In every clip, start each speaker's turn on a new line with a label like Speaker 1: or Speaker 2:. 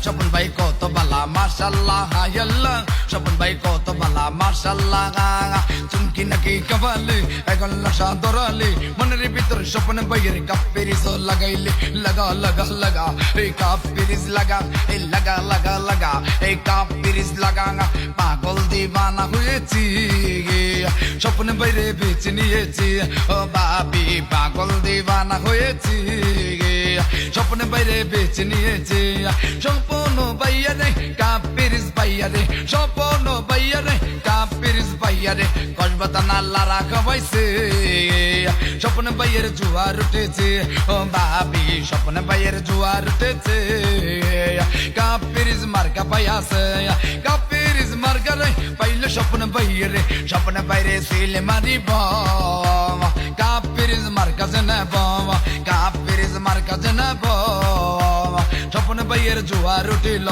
Speaker 1: স্বপন ভাই কত বালা মাশাআল্লাহ আল্লাহ স্বপন ভাই কত বালা মাশাআল্লাহ চুমকি নাকি কপালে এখন লাশা দরালে মনের ভিতর স্বপন ভাইয়ের কাপেরিস লাগাইলে লাগা লাগা লাগা এই কাপেরিস লাগা এই লাগা লাগা লাগা এই কাপেরিস লাগা পাগল দিবানা হয়েছি স্বপন ভাইরে বেছে নিয়েছি ও বাবি পাগল দিবানা হয়েছি স্বপন ভাইরে বেছে নিয়েছি স্বপন ভাইয়া রে কাপেরিস ভাইয়া রে স্বপন ভাইয়া রে কাপেরিস ভাইয়া রে কসবাতা নাল্লা রাখা হয়েছে স্বপন ভাইয়ের জোয়ার উঠেছে ও বাবি স্বপন ভাইয়ের জোয়ার উঠেছে কাপেরিস মার্কা পাইয়াছে কাপেরিস মার্কা রে পাইলে স্বপন ভাইয়ের স্বপন ভাইরে সিলে মারিব কাপেরিস মার্কা জেনেব কাপেরিস মার্কা জেনেব স্বপন ভাইয়ের জোয়ার উঠিল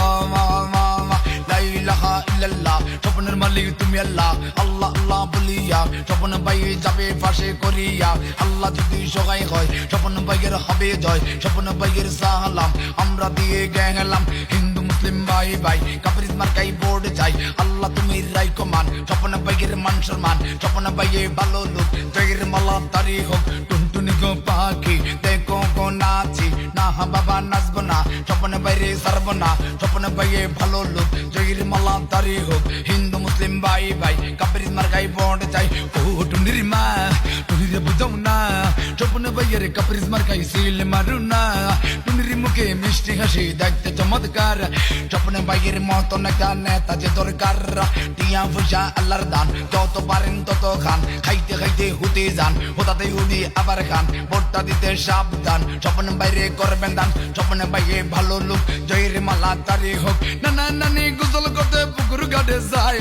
Speaker 1: লা ইলাহা ইল্লাল্লাহ স্বপনের মালিক তুমি আল্লাহ আল্লাহ আল্লাহ বলিয়া স্বপন ভাই যাবে ফাঁসে করিয়া আল্লাহ যদি সহায় হয় স্বপন ভাইয়ের হবে জয় স্বপন ভাইয়ের সালাম আমরা দিয়ে গেলাম হিন্দু মুসলিম ভাই ভাই কাপেরিস মার্কাই বোর্ড যাই আল্লাহ তুমি রাইকো মান স্বপন ভাইয়ের মান সম্মান স্বপন ভাইয়ে ভালো লোক জয়ের মালা তারি হোক টুনটুনি গো পাখি দেখো গো নাচি না বাবা নাচবো না স্বপন ভাইরে সারবো না স্বপন ভাইয়ে ভালো লোক জয়ের মালা তারি হোক হিন্দু মুসলিম ভাই ভাই কাপেরিস মার্কাই বোর্ড যাই ও টুনির মা টুনিরে বুঝাও না স্বপন ভাইয়ের কাপেরিস মার্কাই সিল মারু না টুনির মুখে মিষ্টি হাসি দেখতে চমৎকার স্বপন ভাইয়ের মতন একটা নেতা যে দরকার টিয়া পয়সা আল্লাহর দান যত পারেন তত খান খাইতে খাইতে হুতে যান হোতাতে হুদি আবার খান ভোটটা দিতে সাবধান স্বপন বাইরে করবেন দান স্বপন ভাইয়ে ভালো লোক জয়ের মালা তারি হোক নানা নানি গোসল করতে পুকুর ঘাটে যায়